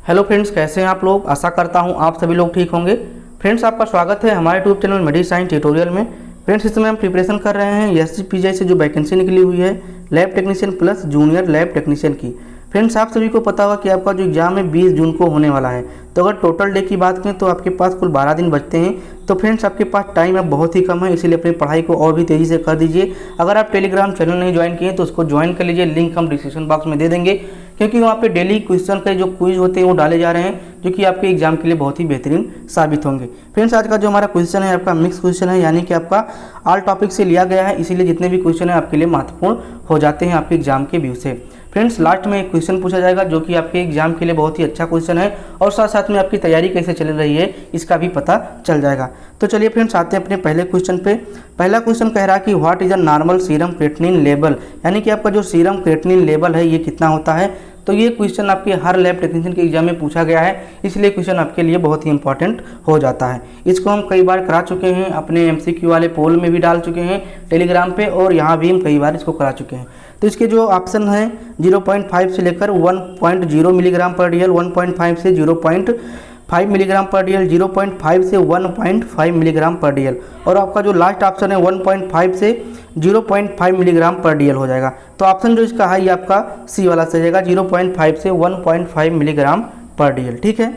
Hello friends, कैसे हैं आप लोग। आशा करता हूं आप सभी लोग ठीक होंगे। फ्रेंड्स, आपका स्वागत है हमारे यूट्यूब चैनल मेडिसाइंस ट्यूटोरियल में। फ्रेंड्स, इस समय हम प्रिपरेशन कर रहे हैं एसजीपीजी से जो वैकेंसी निकली हुई है lab technician plus junior lab technician की। फ्रेंड्स, आप सभी को पता होगा कि आपका जो एग्जाम है 20 जून को होने वाला है। तो अगर टोटल डे की बात करें तो आपके पास कुल 12 दिन बचते हैं। तो फ्रेंड्स, आपके पास टाइम अब बहुत ही कम है, इसीलिए अपनी पढ़ाई को और भी तेज़ी से कर दीजिए। अगर आप टेलीग्राम चैनल नहीं ज्वाइन किए तो उसको ज्वाइन कर लीजिए, लिंक हम डिस्क्रिप्शन बॉक्स में दे देंगे, क्योंकि वहाँ पे डेली क्वेश्चन के जो क्विज होते हैं वो डाले जा रहे हैं, जो कि आपके एग्जाम के लिए बहुत ही बेहतरीन साबित होंगे। फ्रेंड्स, आज का जो हमारा क्वेश्चन है आपका मिक्स क्वेश्चन है, यानी कि आपका ऑल टॉपिक से लिया गया है, इसीलिए जितने भी क्वेश्चन है आपके लिए महत्वपूर्ण हो जाते हैं आपके एग्जाम के व्यू से। फ्रेंड्स, लास्ट में एक क्वेश्चन पूछा जाएगा जो कि आपके एग्जाम के लिए बहुत ही अच्छा क्वेश्चन है, और साथ साथ में आपकी तैयारी कैसे चल रही है इसका भी पता चल जाएगा। तो चलिए फ्रेंड्स, आते हैं अपने पहले क्वेश्चन पे। पहला क्वेश्चन कह रहा है कि what is a normal serum creatinine level, यानी कि आपका जो सीरम क्रिएटिनिन लेवल है ये कितना होता है। तो ये क्वेश्चन आपके हर लैब टेक्नीशियन के एग्जाम में पूछा गया है, इसलिए क्वेश्चन आपके लिए बहुत ही इंपॉर्टेंट हो जाता है। इसको हम कई बार करा चुके हैं, अपने एमसीक्यू वाले पोल में भी डाल चुके हैं टेलीग्राम पे, और यहाँ भी हम कई बार इसको करा चुके हैं। तो इसके जो ऑप्शन है 0.5 से लेकर 1.0 मिलीग्राम पर डीएल, 1.5 से 0.5 मिलीग्राम पर डीएल, 0.5 से 1.5 मिलीग्राम पर डीएल, और आपका जो लास्ट ऑप्शन है 1.5 से 0.5 मिलीग्राम पर डीएल हो जाएगा। तो ऑप्शन जो इसका है ये आपका सी वाला सही जाएगा, 0.5 से 1.5 मिलीग्राम पर डीएल। ठीक है,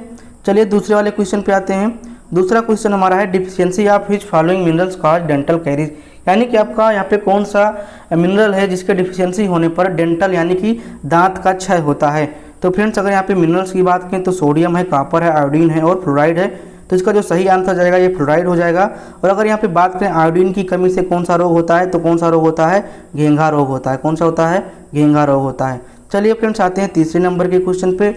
चलिए दूसरे वाले क्वेश्चन पे आते हैं। दूसरा क्वेश्चन हमारा है deficiency of which following minerals cause dental caries, यानी कि आपका यहाँ पे कौन सा मिनरल है जिसके डिफिशियंसी होने पर डेंटल यानी कि दांत का क्षय होता है। तो फ्रेंड्स, अगर यहाँ पे मिनरल्स की बात करें तो सोडियम है, कॉपर है, आयोडीन है और फ्लोराइड है। तो इसका जो सही आंसर जाएगा ये फ्लोराइड हो जाएगा। और अगर यहाँ पे बात करें आयोडीन की कमी से कौन सा रोग होता है, तो कौन सा रोग होता है, घेंघा रोग होता है। कौन सा होता है, घेंघा रोग होता है। चलिए फ्रेंड्स, आते हैं तीसरे नंबर के क्वेश्चन पे।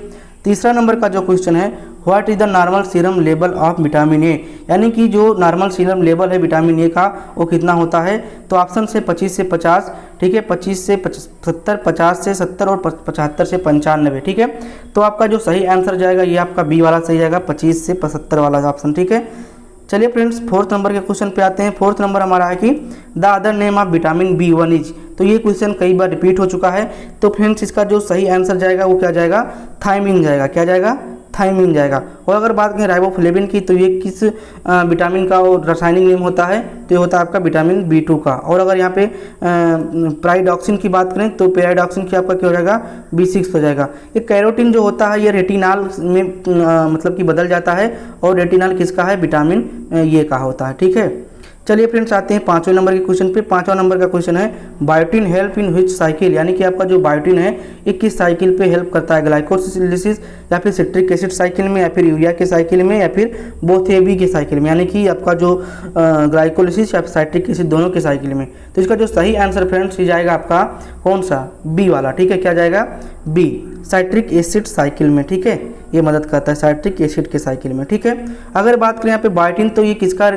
तीसरा नंबर का जो क्वेश्चन है what is the normal serum level of vitamin A, यानी कि जो नॉर्मल सीरम लेवल है विटामिन ए का वो कितना होता है। तो ऑप्शन से 25 से 50, ठीक है, 25 से 70, 50 से 70 और 75 से 95। ठीक है, तो आपका जो सही आंसर जाएगा ये आपका बी वाला सही जाएगा, 25 से 75 वाला ऑप्शन। ठीक है, चलिए फ्रेंड्स, फोर्थ नंबर के क्वेश्चन पे आते हैं। फोर्थ नंबर हमारा है कि the other name of vitamin B1 is, तो ये क्वेश्चन कई बार रिपीट हो चुका है। तो फ्रेंड्स, इसका जो सही आंसर जाएगा वो क्या जाएगा, थायमिन जाएगा। क्या जाएगा, थायमिन जाएगा। और अगर बात करें राइबोफ्लेविन की तो ये किस विटामिन का रासायनिक नेम होता है, तो ये होता है आपका विटामिन B2 का। और अगर यहाँ पे पाइरोडॉक्सिन की बात करें तो पाइरोडॉक्सिन की आपका क्या हो जाएगा, B6 हो जाएगा। ये कैरोटीन जो होता है ये रेटिनॉल में मतलब कि बदल जाता है, और रेटिनॉल किसका है, विटामिन ये का होता है। ठीक है, चलिए फ्रेंड्स, आते हैं पाँचवें नंबर के क्वेश्चन पे। पाँचवा नंबर का क्वेश्चन है biotin help in which cycle, यानी कि आपका जो बायोटिन है ये किस साइकिल पे हेल्प करता है, ग्लाइकोसिलिसिस या फिर सिट्रिक एसिड साइकिल में, या फिर यूरिया के साइकिल में, या फिर बोथ ए बी के साइकिल में, यानी कि आपका जो ग्लाइकोलिसिस या फिर साइट्रिक एसिड दोनों के साइकिल में। तो इसका जो सही आंसर फ्रेंड्स ये जाएगा आपका कौन सा, बी वाला। ठीक है, क्या जाएगा, बी, साइट्रिक एसिड साइकिल में। ठीक है, ये मदद करता है साइट्रिक एसिड के साइकिल में। ठीक है, अगर बात करें यहाँ पे बायोटिन तो ये किसका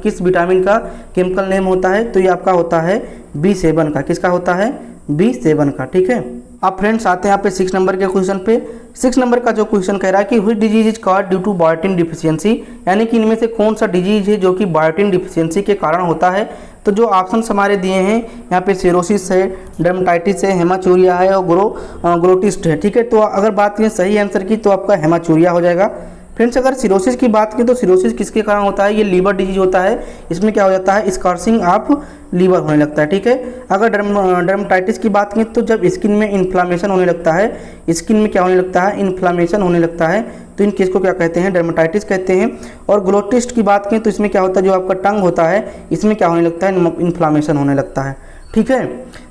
किस विटामिन का केमिकल नेम होता है, तो ये आपका होता है B7 का। किसका होता है, B7 का। ठीक है, अब फ्रेंड्स आते हैं यहाँ पे 6 नंबर के क्वेश्चन पे। 6 नंबर का जो क्वेश्चन कह रहा है कि which disease is caused due to biotin deficiency, यानी कि इनमें से कौन सा डिजीज है जो कि बायोटिन डिफिशियंसी के कारण होता है। तो जो ऑप्शन हमारे दिए हैं यहाँ पे सिरोसिस है, डर्मेटाइटिस है, हेमाचूरिया है और ग्लोटिस्ट है। ठीक है, तो अगर बात करें सही आंसर की तो आपका हेमाचूरिया हो जाएगा। फ्रेंड्स, अगर सिरोसिस की बात करें तो सिरोसिस किसके कारण होता है, ये लीवर डिजीज होता है। इसमें क्या हो जाता है, स्कार्सिंग ऑफ लीवर होने लगता है। ठीक है, अगर डर्मेटाइटिस की बात करें तो जब स्किन में इन्फ्लामेशन होने लगता है, स्किन में क्या होने लगता है, इन्फ्लामेशन होने लगता है, तो इन केस को क्या कहते हैं, डर्मेटाइटिस कहते हैं। और ग्लोटिस्ट की बात करें तो इसमें क्या होता है, जो आपका टंग होता है इसमें क्या होने लगता है, इन्फ्लामेशन होने लगता है। ठीक है,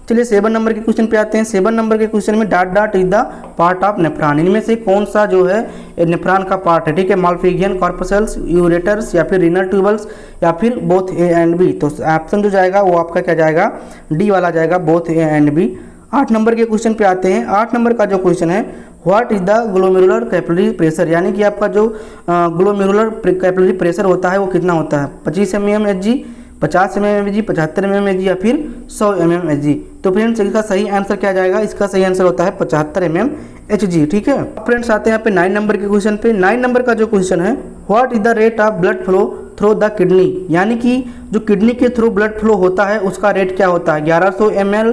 चलिए 7 नंबर के क्वेश्चन पे आते हैं। 7 नंबर के क्वेश्चन में dot dot is the part of nephron, इनमें से कौन सा जो है नेफ्रॉन का पार्ट है। ठीक है, माल्फिजियन कॉर्पसल्स, यूरेटर्स या फिर रीनल ट्यूबल्स या फिर बोथ ए एंड बी। तो ऑप्शन जो जाएगा वो आपका क्या जाएगा, डी वाला जाएगा, both A and B. 8 number के क्वेश्चन पे आते हैं। 8 नंबर का जो क्वेश्चन है what is the glomerular capillary pressure, यानी कि आपका जो ग्लोमेरुलर कैपिलरी प्रेशर होता है वो कितना होता है, 25 mmHg, 50 mmHg, 75 mmHg या फिर 100 mmHg। तो फ्रेंड्स, इसका सही आंसर क्या जाएगा, इसका सही आंसर होता है 75 mmHg। ठीक है, फ्रेंड्स आते हैं यहाँ पे 9 नंबर के क्वेश्चन पे। 9 नंबर का जो क्वेश्चन है what is the rate of blood flow through the kidney, यानी कि जो किडनी के थ्रू ब्लड फ्लो होता है उसका रेट क्या होता है, 1100 ml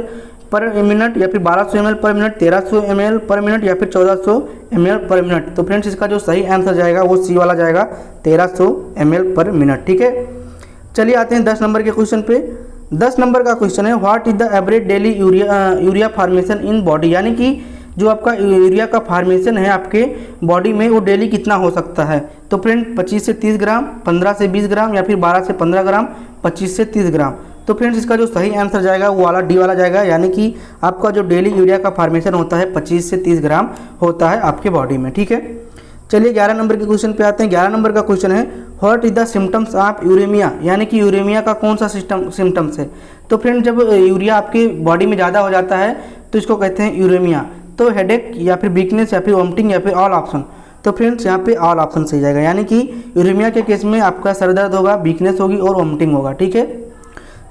पर मिनट या फिर 1200 ml पर मिनट, 1300 ml पर मिनट या फिर 1400 ml पर मिनट। तो फ्रेंड्स इसका जो सही आंसर जाएगा वो सी वाला जाएगा, 1300 ml पर मिनट। ठीक है, चलिए आते हैं 10 नंबर के क्वेश्चन पे। 10 नंबर का क्वेश्चन है what is the average daily urea formation in body, यानी कि जो आपका यूरिया का फार्मेशन है आपके बॉडी में वो डेली कितना हो सकता है। तो फ्रेंड 25 से 30 ग्राम, 15 से 20 ग्राम या फिर 12 से 15 ग्राम, 25 से 30 ग्राम। तो फ्रेंड्स इसका जो सही आंसर जाएगा वो वाला डी वाला जाएगा, यानी कि आपका जो डेली यूरिया का फार्मेशन होता है 25 से 30 ग्राम होता है आपके बॉडी में। ठीक है, चलिए 11 नंबर के क्वेश्चन पे आते हैं। 11 नंबर का क्वेश्चन है what is the symptoms of uremia, यानी कि यूरेमिया का कौन सा सिम्टम्स है। तो फ्रेंड जब यूरिया आपके बॉडी में ज़्यादा हो जाता है तो इसको कहते हैं यूरेमिया। तो हेडेक या फिर वीकनेस या फिर वोमिटिंग या फिर ऑल ऑप्शन। तो फ्रेंड्स यहाँ पे ऑल ऑप्शन सही जाएगा, यानी कि यूरेमिया के केस में आपका सर दर्द होगा, वीकनेस होगी और वोमिटिंग होगा। ठीक है,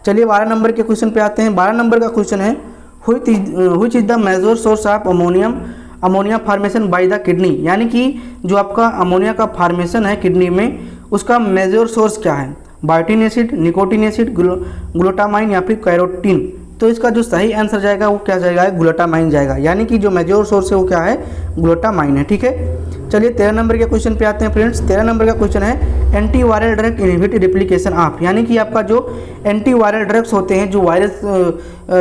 चलिए 12 नंबर के क्वेश्चन पे आते हैं। 12 नंबर का क्वेश्चन है which is the major source of ammonia formation by the kidney, यानी कि जो आपका अमोनिया का फार्मेशन है किडनी में उसका मेजर सोर्स क्या है। Biotin acid, nicotine acid, glutamine या फिर कैरोटीन। तो इसका जो सही आंसर जाएगा वो क्या जाएगा, ग्लूटामाइन जाएगा, यानी कि जो मेजर सोर्स है वो क्या है, ग्लूटामाइन है। ठीक है, चलिए 13 नंबर के क्वेश्चन पे आते हैं फ्रेंड्स। 13 नंबर का क्वेश्चन है antiviral drug inhibit replication of, यानी कि आपका जो एंटीवायरल ड्रग्स होते हैं जो वायरस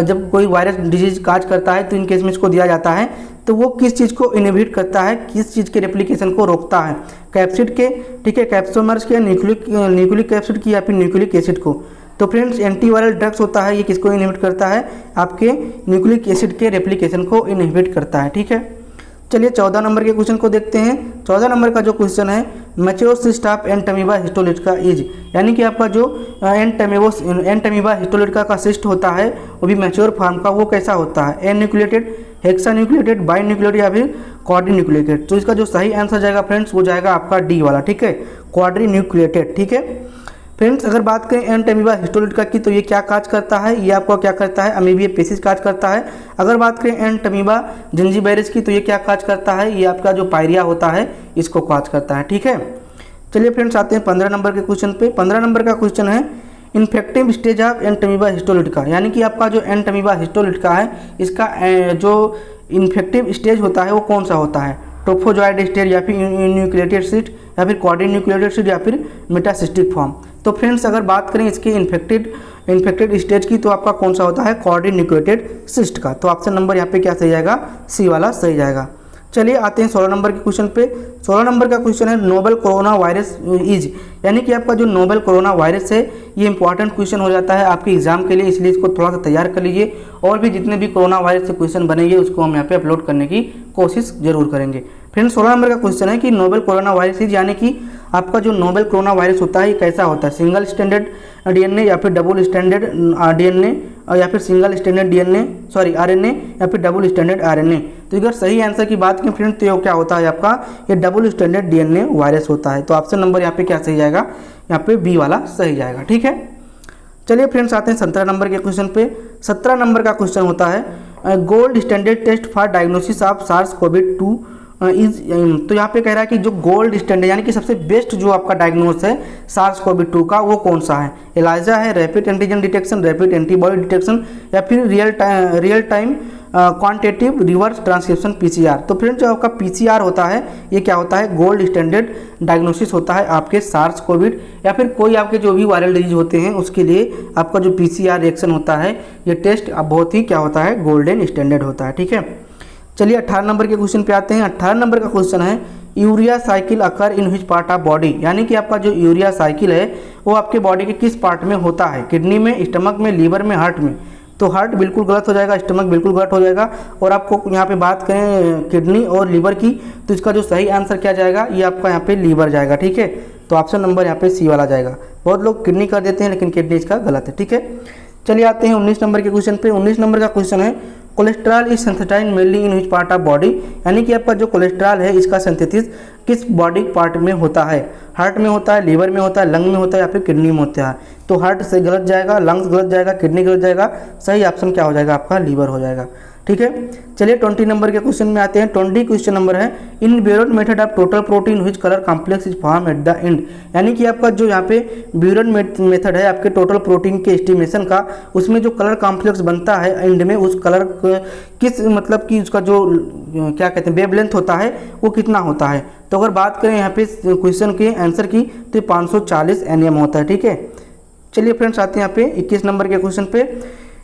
जब कोई वायरस डिजीज काज करता है तो इन केस में इसको दिया जाता है, तो वो किस चीज़ को इनहिबिट करता है, किस चीज़ के रेप्लिकेशन को रोकता है, कैप्सिड के, ठीक है, कैप्सोमर्स के, न्यूक्लिक एसिड की या फिर न्यूक्लिक एसिड को। तो फ्रेंड्स एंटीवायरल ड्रग्स होता है ये किसको इनहिबिट करता है, आपके न्यूक्लिक एसिड के रेप्लिकेशन को इनहिबिट करता है। ठीक है, चलिए 14 नंबर के क्वेश्चन को देखते हैं। 14 नंबर का जो क्वेश्चन है mature cyst of Entamoeba histolytica is, यानी कि आपका जो एंटमीबा हिस्टोलिटिका का सिस्ट होता है वो भी मैच्योर फॉर्म का वो कैसा होता है, enucleated, hexanucleated, binucleated या फिर क्वाड्री न्यूक्लिएटेड। तो इसका जो सही आंसर जाएगा फ्रेंड्स वो जाएगा आपका डी वाला। ठीक है, क्वाड्री न्यूक्लिएटेड। ठीक है फ्रेंड्स, अगर बात करें एंटमीबा हिस्टोलिटिका की तो ये क्या काज करता है, ये आपको क्या करता है, अमीबिया पेसिस काज करता है। अगर बात करें एंटमीबा जिंजीबेरिस की तो ये क्या काज करता है, ये आपका जो पायरिया होता है इसको काज करता है। ठीक है, चलिए फ्रेंड्स आते हैं 15 नंबर के क्वेश्चन पे। 15 नंबर का क्वेश्चन है infective stage of Entamoeba histolytica, यानी कि आपका जो एंटमीबा हिस्टोलिटिका है इसका जो इन्फेक्टिव स्टेज होता है वो कौन सा होता है, ट्रोफोजॉइड स्टेज या फिर न्यूक्लिएटेड सिस्ट या फिर क्वाड्री न्यूक्लिएटेड सिस्ट या फिर मेटासिस्टिक फॉर्म। तो फ्रेंड्स अगर बात करें इसके इन्फेक्टेड स्टेज की तो आपका कौन सा होता है, क्वाड्री न्यूक्लिएटेड सिस्ट का। तो ऑप्शन नंबर यहाँ पे क्या सही जाएगा, सी वाला सही जाएगा। चलिए आते हैं 16 नंबर के क्वेश्चन पे। 16 नंबर का क्वेश्चन है नोवेल कोरोना वायरस इज, यानी कि आपका जो नोवेल कोरोना वायरस है ये इंपॉर्टेंट क्वेश्चन हो जाता है आपके एग्जाम के लिए, इसलिए इसको थोड़ा सा तैयार कर लीजिए। और भी जितने भी कोरोना वायरस से क्वेश्चन बनेंगे उसको हम यहाँ पे अपलोड करने की कोशिश जरूर करेंगे। फ्रेंड्स 16 नंबर का क्वेश्चन है कि नोवेल कोरोना वायरस इज, यानी कि आपका जो नोवेल कोरोना वायरस होता है ये कैसा होता है, सिंगल स्टैंडर्ड डीएनए या फिर डबल स्टैंडर्ड डीएनए या फिर सिंगल स्टैंडर्ड आरएनए या फिर डबल स्टैंडर्ड आरएनए। तो अगर सही आंसर की बात करें फ्रेंड तो ये क्या होता है आपका, ये डबल स्टैंडर्ड डीएनए वायरस होता है। तो ऑप्शन नंबर यहाँ पे क्या सही जाएगा, यहाँ पे बी वाला सही जाएगा। ठीक है, चलिए फ्रेंड्स आते हैं 17 नंबर के क्वेश्चन पे। 17 नंबर का क्वेश्चन होता है gold standard test for diagnosis of SARS-CoV-2 is. तो यहाँ पे कह रहा है कि जो गोल्ड स्टैंडर्ड यानी कि सबसे बेस्ट जो आपका डायग्नोस है SARS-CoV-2 का वो कौन सा है, एलाइजा है, rapid antigen detection, rapid antibody detection या फिर real time quantitative reverse transcription PCR। तो फ्रेंड जो आपका PCR होता है ये क्या होता है, गोल्ड स्टैंडर्ड डायग्नोसिस होता है आपके SARS-CoV या फिर कोई आपके जो भी वायरल डिजीज होते हैं उसके लिए आपका जो PCR रिएक्शन होता है ये टेस्ट अब बहुत ही क्या होता है, गोल्डन स्टैंडर्ड होता है। ठीक है, चलिए 18 नंबर के क्वेश्चन पे आते हैं। 18 नंबर का क्वेश्चन है urea cycle occur in which part of body, यानी कि आपका जो यूरिया साइकिल है वो आपके बॉडी के किस पार्ट में होता है, किडनी में, स्टमक में, लीवर में, हार्ट में। तो हार्ट बिल्कुल गलत हो जाएगा, स्टमक बिल्कुल गलत हो जाएगा। और आपको यहाँ पे बात करें किडनी और लीवर की तो इसका जो सही आंसर क्या जाएगा, ये आपका यहाँ पे लीवर जाएगा। ठीक है, तो ऑप्शन नंबर यहाँ पे सी वाला जाएगा। बहुत लोग किडनी कर देते हैं लेकिन किडनी इसका गलत है। ठीक है, चलिए आते हैं 19 नंबर के क्वेश्चन पे। 19 नंबर का क्वेश्चन है cholesterol is synthesized mainly in which part of body, यानी कि आपका जो कोलेस्ट्रॉल है इसका सिंथेसिस किस बॉडी पार्ट में होता है, हार्ट में होता है, लीवर में होता है, लंग में होता है या फिर किडनी में होता है। तो हार्ट से गलत जाएगा, लंग्स गलत जाएगा, किडनी गलत जाएगा, सही ऑप्शन क्या हो जाएगा आपका, लीवर हो जाएगा। ठीक है। चलिए 20 नंबर के क्वेश्चन में आते हैं। 20 क्वेश्चन नंबर है, in biuret method of total protein which colour complex is form at the end. यानी कि आपका जो यहाँ पे ब्यूरेट मेथड है आपके टोटल प्रोटीन के एस्टिमेशन का, उसमें जो कलर कॉम्प्लेक्स बनता है एंड में, उस कलर किस मतलब कि उसका जो क्या कहते हैं वेवलेंथ होता है वो कितना होता है। तो अगर बात करें यहाँ पे क्वेश्चन के आंसर की तो 540 nm होता है, ठीक है। चलिए फ्रेंड्स आते हैं यहाँ पे 21 नंबर के क्वेश्चन पे।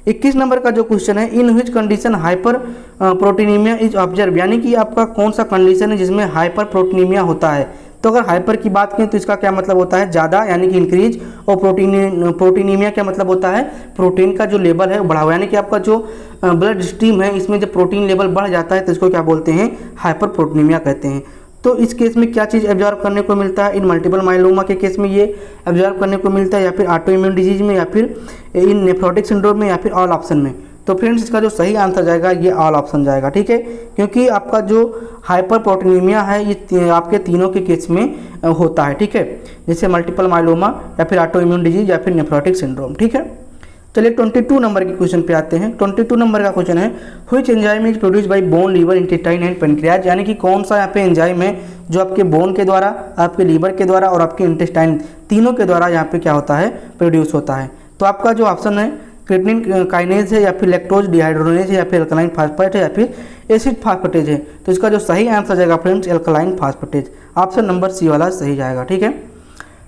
21 नंबर का जो क्वेश्चन है, in which condition hyperproteinemia is observe. यानी कि आपका कौन सा कंडीशन है जिसमें हाइपर प्रोटीनीमिया होता है। तो अगर हाइपर की बात करें तो इसका क्या मतलब होता है, ज़्यादा यानी कि इंक्रीज, और प्रोटीनीमिया क्या मतलब होता है, प्रोटीन का जो लेवल है वो बढ़ा हुआ। यानी कि आपका जो ब्लड स्ट्रीम है इसमें जब प्रोटीन लेवल बढ़ जाता है तो इसको क्या बोलते हैं, हाइपर प्रोटीनीमिया कहते हैं। तो इस केस में क्या चीज़ एब्जॉर्व करने को मिलता है, इन मल्टीपल माइलोमा के केस में ये एब्जॉर्व करने को मिलता है, या फिर ऑटो इम्यून डिजीज में, या फिर इन नेफ्रोटिक सिंड्रोम में, या फिर ऑल ऑप्शन में। तो फ्रेंड्स इसका जो सही आंसर जाएगा ये ऑल ऑप्शन जाएगा, ठीक है। क्योंकि आपका जो हाइपर प्रोटीनीमिया है ये आपके तीनों के केस में होता है, ठीक है। जैसे मल्टीपल माइलोमा, या फिर ऑटो इम्यून डिजीज, या फिर नेफ्रोटिक सिंड्रोम, ठीक है। चलिए 22 नंबर के क्वेश्चन पे आते हैं। 22 नंबर का क्वेश्चन है, which enzyme is produce by bone, liver, intestine and pancreas. यानी कि कौन सा यहाँ पे एंजाइम है जो आपके बोन के द्वारा, आपके लीवर के द्वारा और आपके इंटेस्टाइन तीनों के द्वारा यहाँ पे क्या होता है, प्रोड्यूस होता है। तो आपका जो ऑप्शन है क्रिएटिनिन काइनेज है, या फिर लैक्टोज डिहाइड्रोनेज है, या फिर अल्कलाइन फास्फेट है, या फिर एसिड फास्फेटेज है। तो इसका जो सही आंसर जाएगा friends alkaline phosphatase, option number C वाला सही जाएगा, ठीक है।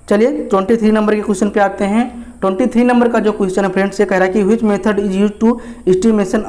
चलिए 23 नंबर के क्वेश्चन पे आते हैं। 23 नंबर का जो क्वेश्चन है फ्रेंड्स ये कह रहा है कि which method is use to estimation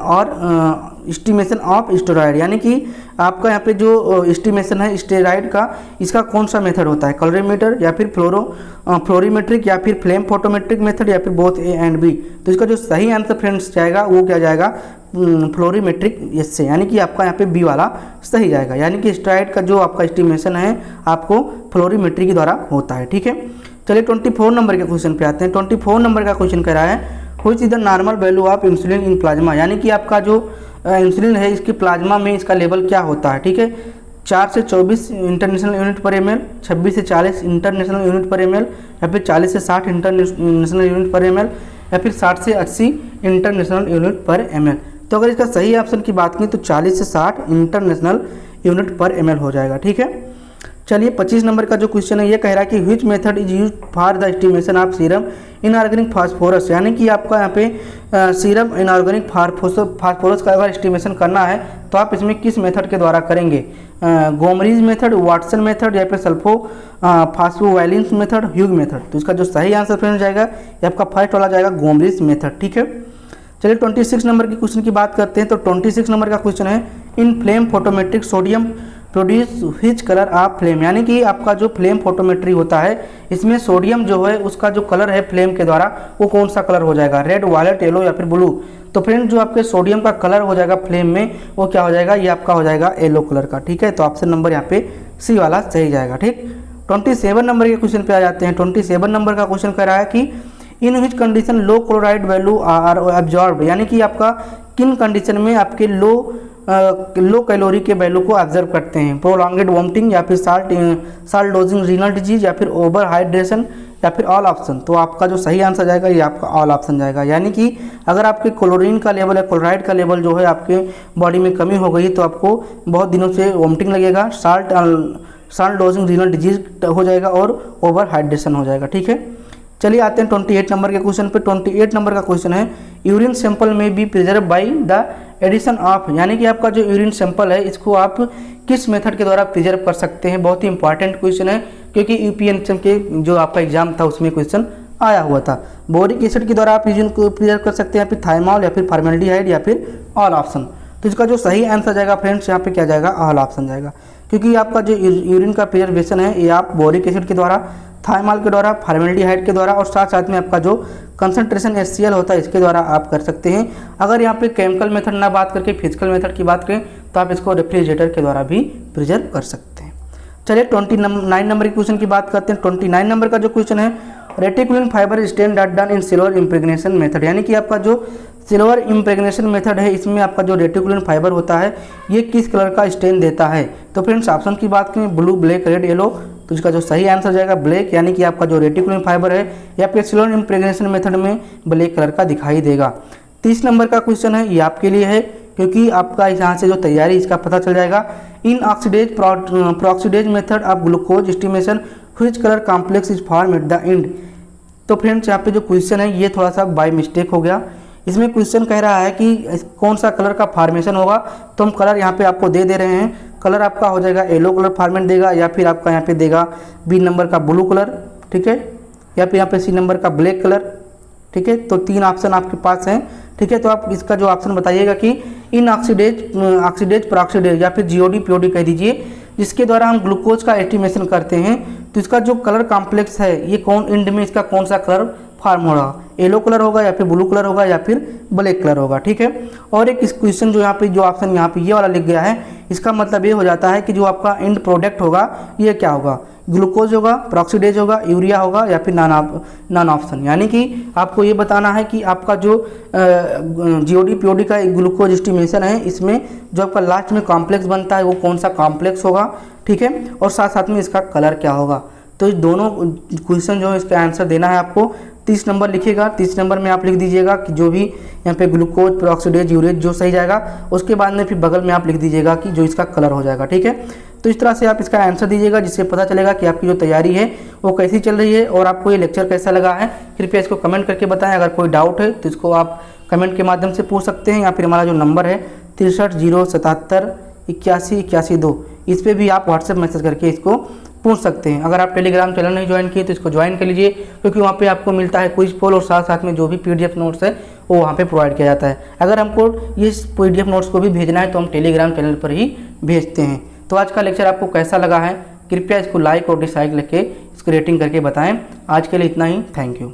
of steroid. यानी कि आपका यहाँ पे जो एस्टिमेशन है स्टेरॉयड का, इसका कौन सा मेथड होता है, कलरीमीटर, या फिर फ्लोरीमेट्रिक, या फिर फ्लेम फोटोमेट्रिक मेथड, या फिर बोथ ए एंड बी। तो इसका जो सही आंसर फ्रेंड्स जाएगा वो क्या जाएगा, फ्लोरीमेट्रिक से, यानी कि आपका यहाँ पे बी वाला सही जाएगा। यानी कि स्टेरॉयड का जो आपका एस्टिमेशन है आपको फ्लोरीमेट्री के द्वारा होता है, ठीक है। चलिए 24 नंबर के क्वेश्चन पे आते हैं। 24 नंबर का क्वेश्चन कह रहा है, which is the normal value of insulin in plasma. यानी कि आपका जो इंसुलिन है इसकी प्लाज्मा में इसका लेवल क्या होता है, ठीक है। 4 से 24 इंटरनेशनल यूनिट पर ml, 26 से 40 इंटरनेशनल यूनिट पर ml, या फिर 40 से 60 इंटरनेशनल यूनिट पर ml, या फिर 60 से 80 इंटरनेशनल यूनिट पर ml। तो अगर इसका सही ऑप्शन की बात करें तो 40 से 60 इंटरनेशनल यूनिट पर ml हो जाएगा, ठीक है। चलिए 25 नंबर का जो क्वेश्चन है ये कह रहा है कि which method is use for the estimation of serum inorganic phosphorus. यानी कि आपका यहाँ पे सीरम इनऑर्गेनिक फास्फोरस का अगर एस्टिमेशन करना है तो आप इसमें किस मेथड के द्वारा करेंगे, गोमरीज मेथड, वाटसन मेथड, या फिर सल्फो फास्फोवाइलेंस मेथड, ह्यूग मेथड। तो इसका जो सही आंसर फ्रेंड जाएगा ये आपका फर्स्ट वाला जाएगा गोमरीज मेथड, ठीक है। चलिए 26 नंबर के क्वेश्चन की बात करते हैं। तो 26 नंबर का क्वेश्चन है, in flame photometric sodium produce which colour of flame. यानी कि आपका जो फ्लेम फोटोमेट्री होता है इसमें सोडियम जो है उसका जो कलर है फ्लेम के द्वारा वो कौन सा कलर हो जाएगा, रेड, वायलेट, येलो, या फिर ब्लू। तो फ्रेंड जो आपके सोडियम का कलर हो जाएगा फ्लेम में वो क्या हो जाएगा, ये आपका हो जाएगा येलो कलर का, ठीक है। तो ऑप्शन नंबर यहाँ पे सी वाला सही जाएगा, ठीक। 27 नंबर के क्वेश्चन पे आ जाते हैं। 27 नंबर का क्वेश्चन कह रहा है कि in which condition low chloride value are absorb. यानी कि आपका किन कंडीशन में आपके लो कैलोरी के वैल्यू को ऑब्जर्व करते हैं, प्रोलॉन्गेड वोमिटिंग, या फिर साल्ट डोजिंग रीनल डिजीज, या फिर ओवर हाइड्रेशन, या फिर ऑल ऑप्शन। तो आपका जो सही आंसर जाएगा ये आपका ऑल ऑप्शन जाएगा। यानी कि अगर आपके क्लोरीन का लेवल है, क्लोराइड का लेवल जो है आपके बॉडी में कमी हो गई तो आपको बहुत दिनों से वोमिटिंग लगेगा, साल्ट डोजिंग रीनल डिजीज हो जाएगा, और ओवर हाइड्रेशन हो जाएगा, ठीक है। चलिए आते हैं 28 नंबर के क्वेश्चन पे। 28 नंबर का क्वेश्चन है, यूरिन सैंपल में be preserve by the addition of. यानी कि आपका जो यूरिन सैंपल है इसको आप किस मेथड के द्वारा प्रिजर्व कर सकते हैं। बहुत ही इंपॉर्टेंट क्वेश्चन है क्योंकि यूपीएससी के जो आपका एग्जाम था उसमें क्वेश्चन आया हुआ था। बोरिक एसिड के द्वारा आप यूरिन को प्रिजर्व कर सकते हैं, या फिर थाइमोल, या फिर फॉर्मेल्डिहाइड, या फिर ऑल ऑप्शन। तो इसका जो सही आंसर जाएगा फ्रेंड्स यहाँ पे क्या जाएगा, ऑल ऑप्शन जाएगा। क्योंकि आपका जो यूरिन का प्रिजर्वेशन है ये आप बोरिक एसिड के द्वारा, थाइमोल के द्वारा, फॉर्मेल्डिहाइड के द्वारा, और साथ साथ में आपका जो कंसंट्रेशन HCl होता है इसके द्वारा आप कर सकते हैं। अगर यहाँ पे केमिकल मेथड ना बात करके फिजिकल मेथड की बात करें तो आप इसको रेफ्रिजरेटर के द्वारा भी प्रिजर्व कर सकते हैं। चलिए 29 नंबर के क्वेश्चन की बात करते हैं। 29 नंबर का जो क्वेश्चन है, reticulin fibre stain done in silver impregnation method. यानी कि आपका जो सिल्वर इम्प्रेग्नेशन मेथड है इसमें आपका जो रेटिकुलिन फाइबर होता है ये किस कलर का स्टेन देता है। तो फ्रेंड्स ऑप्शन की बात करें, ब्लू, ब्लैक, रेड, येलो। तो इसका जो सही आंसर जाएगा ब्लैक। यानी कि आपका जो रेटिकुलिन फाइबर है या फिर सिल्वर इम्प्रेग्नेशन मेथड में ब्लैक कलर का दिखाई देगा। 30 नंबर का क्वेश्चन है ये आपके लिए है, क्योंकि आपका यहाँ से जो तैयारी इसका पता चल जाएगा। In oxidase peroxidase method of glucose estimation which colour complex is form at the end. तो फ्रेंड्स यहाँ पे जो क्वेश्चन है ये थोड़ा सा बाय मिस्टेक हो गया। इसमें क्वेश्चन कह रहा है कि कौन सा कलर का फॉर्मेशन होगा, तो हम कलर यहाँ पे आपको दे रहे हैं। कलर आपका हो जाएगा येलो कलर फॉर्मेट देगा, या फिर आपका यहाँ पे देगा बी नंबर का ब्लू कलर, ठीक है, या फिर यहाँ पे सी नंबर का ब्लैक कलर, ठीक है। तो 3 ऑप्शन आपके पास हैं, ठीक है। तो आप इसका जो ऑप्शन बताइएगा कि इन ऑक्सीडेज पेरोक्सीडेज या फिर जीओडी पीओडी कह दीजिए, जिसके द्वारा हम ग्लूकोज का एस्टिमेशन करते हैं, तो इसका जो कलर कॉम्प्लेक्स है ये कौन एंड में इसका कौन सा कलर फॉर्म होगा, येलो कलर होगा या फिर ब्लू कलर होगा या फिर ब्लैक कलर होगा, ठीक है। और एक इस क्वेश्चन जो यहाँ पे जो ऑप्शन यहाँ पे ये वाला लिख गया है, इसका मतलब ये हो जाता है कि जो आपका एंड प्रोडक्ट होगा ये क्या होगा, ग्लूकोज होगा, पेरोक्सीडेज होगा, यूरिया होगा या फिर नॉन ऑप्शन। यानी कि आपको ये बताना है कि आपका जो जीओडी पीओडी का ग्लूकोज एस्टिमेशन है, इसमें जो आपका लास्ट में कॉम्प्लेक्स बनता है वो कौन सा कॉम्प्लेक्स होगा, ठीक है, और साथ साथ में इसका कलर क्या होगा। तो इस दोनों क्वेश्चन जो है इसका आंसर देना है आपको। 30 नंबर लिखिएगा, 30 नंबर में आप लिख दीजिएगा कि जो भी यहाँ पे ग्लूकोज पेरोक्सीडेज यूरेज जो सही जाएगा, उसके बाद में फिर बगल में आप लिख दीजिएगा कि जो इसका कलर हो जाएगा, ठीक है। तो इस तरह से आप इसका आंसर दीजिएगा, जिससे पता चलेगा कि आपकी जो तैयारी है वो कैसी चल रही है और आपको ये लेक्चर कैसा लगा है। कृपया इसको कमेंट करके बताएं। अगर कोई डाउट है तो इसको आप कमेंट के माध्यम से पूछ सकते हैं, या फिर हमारा जो नंबर है 6307718182, इस पर भी आप व्हाट्सएप मैसेज करके इसको पूछ सकते हैं। अगर आप टेलीग्राम चैनल नहीं ज्वाइन किए तो इसको ज्वाइन कर लीजिए, क्योंकि वहाँ पे आपको मिलता है क्विज पोल और साथ साथ में जो भी पीडीएफ नोट्स है वो वहाँ पे प्रोवाइड किया जाता है। अगर हमको ये पीडीएफ नोट्स को भी भेजना है तो हम टेलीग्राम चैनल पर ही भेजते हैं। तो आज का लेक्चर आपको कैसा लगा है, कृपया इसको लाइक और डिसलाइक लिख के इसको रेटिंग करके बताएं। आज के लिए इतना ही, थैंक यू।